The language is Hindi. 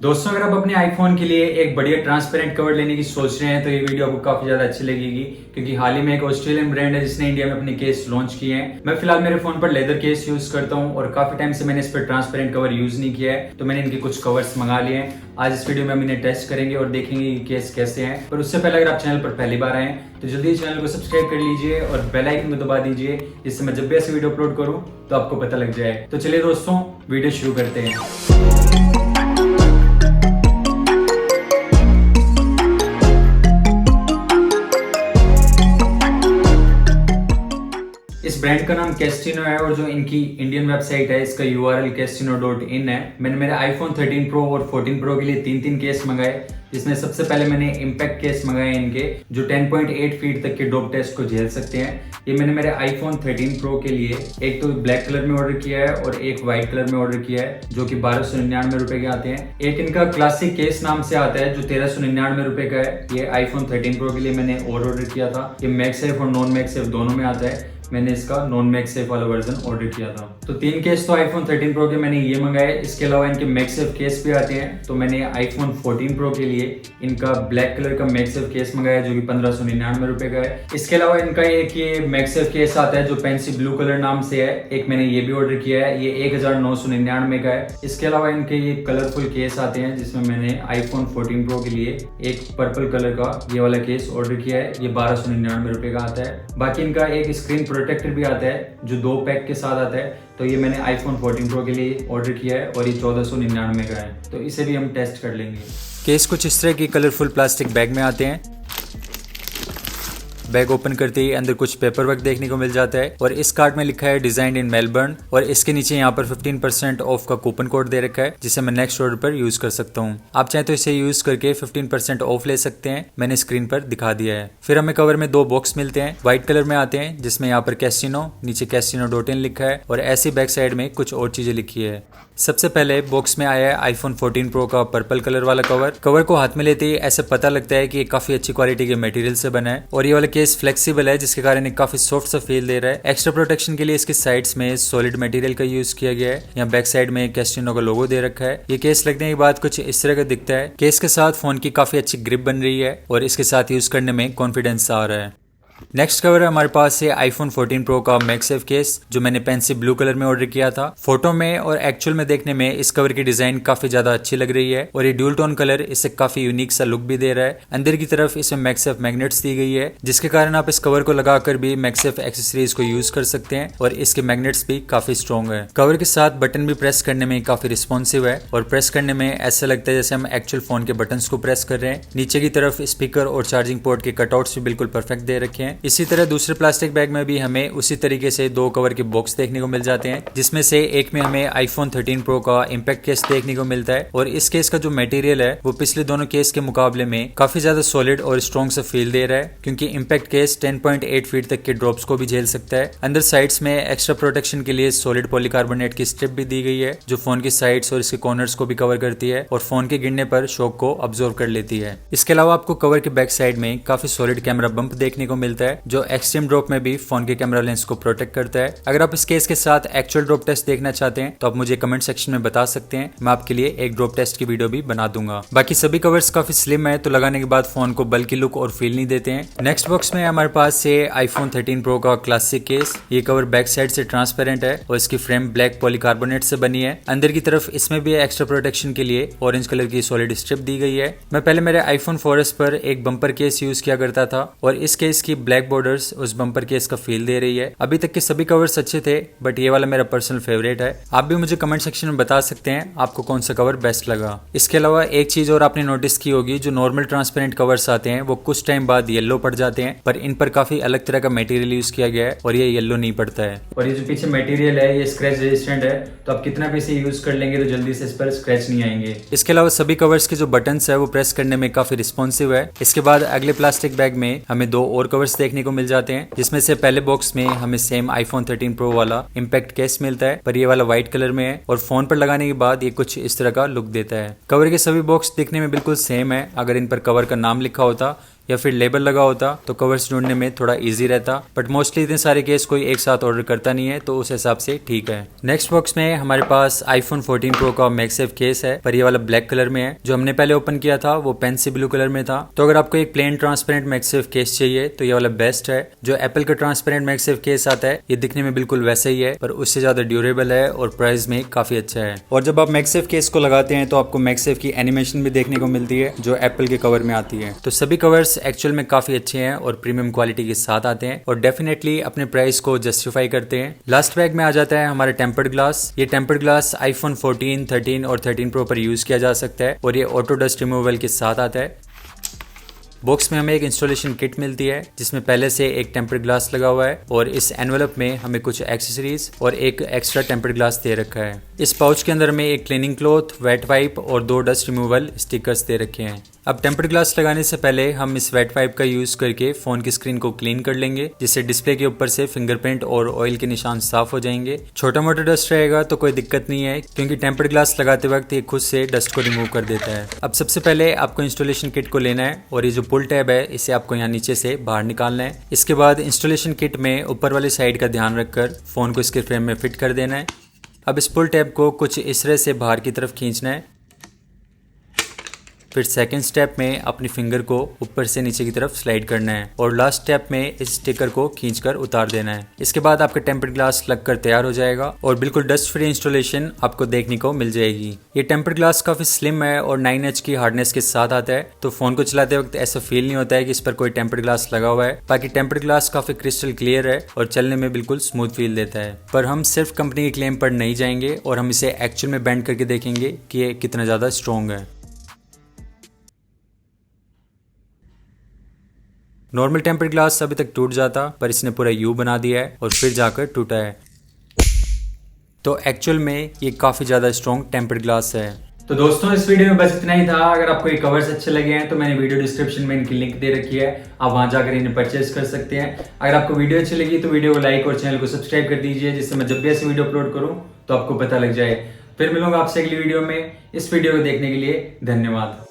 दोस्तों, अगर आप अपने आईफोन के लिए एक बढ़िया ट्रांसपेरेंट कवर लेने की सोच रहे हैं तो ये वीडियो आपको काफी ज्यादा अच्छी लगेगी, क्योंकि हाल ही में एक ऑस्ट्रेलियन ब्रांड है जिसने इंडिया में अपने केस लॉन्च किए हैं। मैं फिलहाल मेरे फोन पर लेदर केस यूज करता हूं और काफी टाइम से मैंने इस पर ट्रांसपेरेंट कवर यूज नहीं किया है, तो मैंने इनके कुछ कवर्स मंगा लिए हैं। आज इस वीडियो में हम इन्हें टेस्ट करेंगे और देखेंगे कि केस कैसे हैं। पर उससे पहले अगर आप चैनल पर पहली बार आए तो जल्दी चैनल को सब्सक्राइब कर लीजिए और बेल आइकन को दबा दीजिए, जिससे मैं जब भी ऐसी वीडियो अपलोड करूं तो आपको पता लग जाए। तो चलिए दोस्तों, वीडियो शुरू करते हैं। इस ब्रांड का नाम कैस्टिनो है और जो इनकी इंडियन वेबसाइट है इसका URL castino.in है। मैंने मेरे आईफोन 13 प्रो और 14 प्रो के लिए तीन केस मंगाए, जिसमें सबसे पहले मैंने इम्पैक्ट केस मंगाए इनके, जो 10.8 फीट तक के डोप टेस्ट को झेल सकते हैं। ये मैंने मेरे आईफोन 13 प्रो के लिए एक तो ब्लैक कलर में ऑर्डर किया है और एक व्हाइट कलर में ऑर्डर किया है, जो कि 1299 रुपए के आते हैं। एक इनका क्लासिक केस नाम से आता है जो 1399 रुपए का है। ये आईफोन 13 प्रो के लिए मैंने और ऑर्डर किया था। ये मैगसेफ और नॉन मैगसेफ दोनों में आता है। मैंने इसका नॉन मैगसेफ वाला वर्जन ऑर्डर किया था। तो तीन केस तो आईफोन 13 प्रो के मैंने ये मंगाए। इसके अलावा इनके मैगसेफ केस भी आते हैं, तो मैंने आईफोन 14 प्रो के लिए इनका ब्लैक कलर का मैगसेफ केस मंगाया जो कि 1599 रुपए का है। इसके अलावा इनका एक ये मैगसेफ केस आता है जो पेंसी ब्लू कलर नाम से है, एक मैंने ये भी ऑर्डर किया है। ये 1999 का है। इसके अलावा इनके ये कलरफुल केस आते हैं, जिसमें मैंने आईफोन 14 प्रो के लिए एक पर्पल कलर का ये वाला केस ऑर्डर किया है। ये 1299 रुपए का आता है। बाकी इनका एक स्क्रीन प्रोटेक्टर भी आता है जो 2 पैक के साथ आता है, तो ये मैंने आईफोन 14 प्रो के लिए ऑर्डर किया है और ये 1499 का है। तो इसे भी हम टेस्ट कर लेंगे। केस कुछ इस तरह की कलरफुल प्लास्टिक बैग में आते हैं। बैग ओपन करते ही अंदर कुछ पेपर वर्क देखने को मिल जाता है और इस कार्ड में लिखा है डिजाइन इन मेलबर्न, और इसके नीचे यहाँ पर 15% ऑफ का कूपन कोड दे रखा है, जिसे मैं नेक्स्ट ऑर्डर पर यूज कर सकता हूँ। आप चाहे तो इसे यूज करके 15% ऑफ ले सकते हैं। मैंने स्क्रीन पर दिखा दिया है। फिर हमें कवर में 2 बॉक्स मिलते हैं, व्हाइट कलर में आते हैं, जिसमें यहाँ पर कैस्टिनो, नीचे कैस्टिनो.in लिखा है और ऐसी बैक साइड में कुछ और चीजें लिखी है। सबसे पहले बॉक्स में आया है आईफोन 14 प्रो का पर्पल कलर वाला कवर। कवर को हाथ में लेते ही ऐसे पता लगता है कि ये काफी अच्छी क्वालिटी के मटेरियल से बना है और ये वाला केस फ्लेक्सिबल है, जिसके कारण ये काफी सॉफ्ट सा फील दे रहा है। एक्स्ट्रा प्रोटेक्शन के लिए इसकी साइड्स में सॉलिड मटेरियल का यूज किया गया है। यहाँ बैक साइड में कैस्टिनो का लोगो दे रखा है। ये केस लगने के बाद कुछ इस तरह का दिखता है। केस के साथ फोन की काफी अच्छी ग्रिप बन रही है और इसके साथ यूज करने में कॉन्फिडेंस आ रहा है। नेक्स्ट कवर है हमारे पास है आईफोन 14 प्रो का मैगसेफ केस, जो मैंने पेंसिल ब्लू कलर में ऑर्डर किया था। फोटो में और एक्चुअल में देखने में इस कवर की डिजाइन काफी ज्यादा अच्छी लग रही है और ये ड्यूल टोन कलर इससे काफी यूनिक सा लुक भी दे रहा है। अंदर की तरफ इसमें मैगसेफ मैग्नेट्स दी गई है, जिसके कारण आप इस कवर को लगाकर भी मैगसेफ एक्सेसरीज को यूज कर सकते हैं और इसके मैग्नेट्स भी काफी स्ट्रॉन्ग है। कवर के साथ बटन भी प्रेस करने में काफी रिस्पॉन्सिव है और प्रेस करने में ऐसा लगता है जैसे हम एक्चुअल फोन के बटन को प्रेस कर रहे हैं। नीचे की तरफ स्पीकर और चार्जिंग पोर्ट के कटआउट्स भी बिल्कुल परफेक्ट दे रखे हैं। इसी तरह दूसरे प्लास्टिक बैग में भी हमें उसी तरीके से 2 कवर के बॉक्स देखने को मिल जाते हैं, जिसमें से एक में हमें आईफोन 13 प्रो का इम्पैक्ट केस देखने को मिलता है और इस केस का जो मटेरियल है वो पिछले दोनों केस के मुकाबले में काफी ज्यादा सॉलिड और स्ट्रॉन्ग सा फील दे रहा है, क्योंकि इम्पैक्ट केस 10.8 फीट तक के ड्रॉप्स को भी झेल सकता है। अंदर साइड्स में एक्स्ट्रा प्रोटेक्शन के लिए सॉलिड पॉलीकार्बोनेट की स्ट्रिप भी दी गई है, जो फोन की साइड्स और इसके कॉर्नर्स को भी कवर करती है और फोन के गिरने पर शॉक को अब्सॉर्ब कर लेती है। इसके अलावा आपको कवर के बैक साइड में काफी सॉलिड कैमरा बम्प देखने को मिलता है, जो एक्सट्रीम ड्रॉप में भी फोन के कैमरा लेंस को प्रोटेक्ट करता है। अगर आप इस केस के साथ एक्चुअल ड्रॉप टेस्ट देखना चाहते हैं तो आप मुझे कमेंट सेक्शन में बता सकते हैं। मैं आपके लिए एक ड्रॉप टेस्ट की वीडियो भी बना दूंगा। बाकी सभी कवर्स काफी स्लिम है, तो लगाने के बाद फोन को बल्कि लुक और फील नहीं देते हैं। नेक्स्ट बॉक्स में हमारे पास से आईफोन 13 प्रो का क्लासिक केस। ये कवर बैक साइड से ट्रांसपेरेंट है और इसकी फ्रेम ब्लैक पॉलीकार्बोनेट से बनी है। अंदर की तरफ इसमें भी एक्स्ट्रा प्रोटेक्शन के लिए ऑरेंज कलर की सॉलिड स्ट्रिप दी गई है। मैं पहले मेरे आईफोन 4S पर एक बम्पर केस यूज किया करता था और इस केस की ब्लैक बॉर्डर्स उस बम्पर केस का फील दे रही है। अभी तक के सभी कवर्स अच्छे थे, बट ये वाला मेरा पर्सनल फेवरेट है। आप भी मुझे कमेंट सेक्शन में बता सकते हैं आपको कौन सा कवर बेस्ट लगा। इसके अलावा एक चीज और आपने नोटिस की होगी, जो नॉर्मल ट्रांसपेरेंट कवर्स आते हैं वो कुछ टाइम बाद येलो पड़ जाते हैं, पर इन पर काफी अलग तरह का मटेरियल यूज किया गया है और ये येलो नहीं पड़ता है। और ये जो पीछे मटेरियल है ये स्क्रैच रेजिस्टेंट है, तो आप कितना भी इसे यूज कर लेंगे तो जल्दी से इस पर स्क्रैच नहीं आएंगे। इसके अलावा सभी कवर्स के जो बटन्स है वो प्रेस करने में काफी रिस्पॉन्सिव है। इसके बाद अगले प्लास्टिक बैग में हमें 2 और कवर्स देखने को मिल जाते हैं, जिसमें से पहले बॉक्स में हमें सेम आईफोन 13 प्रो वाला इम्पैक्ट केस मिलता है, पर ये वाला व्हाइट कलर में है और फोन पर लगाने के बाद ये कुछ इस तरह का लुक देता है। कवर के सभी बॉक्स दिखने में बिल्कुल सेम है। अगर इन पर कवर का नाम लिखा होता या फिर लेबल लगा होता तो कवर्स ढूंढने में थोड़ा इजी रहता, बट मोस्टली इतने सारे केस कोई एक साथ ऑर्डर करता नहीं है, तो उस हिसाब से ठीक है। नेक्स्ट बॉक्स में हमारे पास iPhone 14 Pro का मैगसेफ केस है, पर ये वाला ब्लैक कलर में है। जो हमने पहले ओपन किया था वो पेंसिल ब्लू कलर में था। तो अगर आपको एक प्लेन ट्रांसपेरेंट मैगसेफ केस चाहिए तो ये वाला बेस्ट है। जो एप्पल का ट्रांसपेरेंट मैगसेफ केस आता है ये दिखने में बिल्कुल वैसा ही है, पर उससे ज्यादा ड्यूरेबल है और प्राइस में काफी अच्छा है। और जब आप मैगसेफ केस को लगाते हैं तो आपको मैगसेफ की एनिमेशन भी देखने को मिलती है जो एप्पल के कवर में आती है। तो सभी कवर्स एक्चुअल में काफी अच्छे हैं और प्रीमियम क्वालिटी के साथ आते हैं और डेफिनेटली अपने प्राइस को जस्टिफाई करते हैं। लास्ट बैग में आ जाता है हमारा टेम्पर्ड ग्लास। ये टेम्पर्ड ग्लास iPhone 14, 13 और 13 Pro पर यूज किया जा सकता है और ये ऑटो डस्ट रिमूवल के साथ आता है। बॉक्स में हमें एक इंस्टॉलेशन किट मिलती है जिसमें पहले से एक टेम्पर्ड ग्लास लगा हुआ है और इस एनवेलप में हमें कुछ एक्सेसरीज और एक एक्स्ट्रा टेम्पर्ड ग्लास दे रखा है। इस पाउच के अंदर में एक क्लीनिंग क्लॉथ, वेट वाइप और 2 डस्ट रिमूवल स्टिकर्स दे रखे हैं। अब टेम्पर्ड ग्लास लगाने से पहले हम इस वेट वाइप का यूज करके फोन की स्क्रीन को क्लीन कर लेंगे, जिससे डिस्प्ले के ऊपर से फिंगरप्रिंट और ऑयल के निशान साफ हो जाएंगे। छोटा मोटा डस्ट रहेगा तो कोई दिक्कत नहीं है, क्योंकि टेम्पर्ड ग्लास लगाते वक्त ये खुद से डस्ट को रिमूव कर देता है। अब सबसे पहले आपको इंस्टॉलेशन किट को लेना है और ये जो पुल टैब है इसे आपको यहाँ नीचे से बाहर निकालना है। इसके बाद इंस्टॉलेशन किट में ऊपर वाली साइड का ध्यान रखकर फोन को इसके फ्रेम में फिट कर देना है। अब इस पुल टैब को कुछ इस तरह से बाहर की तरफ खींचना है। फिर सेकंड स्टेप में अपनी फिंगर को ऊपर से नीचे की तरफ स्लाइड करना है और लास्ट स्टेप में इस स्टिकर को खींचकर उतार देना है। इसके बाद आपका टेम्पर्ड ग्लास लगकर तैयार हो जाएगा और बिल्कुल डस्ट फ्री इंस्टॉलेशन आपको देखने को मिल जाएगी। ये टेम्पर्ड ग्लास काफी स्लिम है और 9H की हार्डनेस के साथ आता है, तो फोन को चलाते वक्त ऐसा फील नहीं होता है कि इस पर कोई टेम्पर्ड ग्लास लगा हुआ है। बाकी टेम्पर्ड ग्लास काफी क्रिस्टल क्लियर है और चलने में बिल्कुल स्मूथ फील देता है। पर हम सिर्फ कंपनी के क्लेम पर नहीं जाएंगे और हम इसे एक्चुअल में बेंड करके देखेंगे कि ये कितना ज्यादा स्ट्रॉन्ग है। नॉर्मल टेम्पर्ड ग्लास अभी तक टूट जाता, पर इसने पूरा यू बना दिया है और फिर जाकर टूटा है। तो एक्चुअल में ये काफी ज्यादा स्ट्रॉन्ग टेम्पर्ड ग्लास है। तो दोस्तों इस वीडियो में बस इतना ही था। अगर आपको ये कवर्स अच्छे लगे हैं तो मैंने वीडियो डिस्क्रिप्शन में इनकी लिंक दे रखी है, आप वहां जाकर इन्हें परचेज कर सकते हैं। अगर आपको वीडियो अच्छी लगी तो वीडियो को लाइक और चैनल को सब्सक्राइब कर दीजिए, जिससे मैं जब भी ऐसी वीडियो अपलोड करूं तो आपको पता लग जाए। फिर मिलूंगा आपसे अगली वीडियो में। इस वीडियो को देखने के लिए धन्यवाद।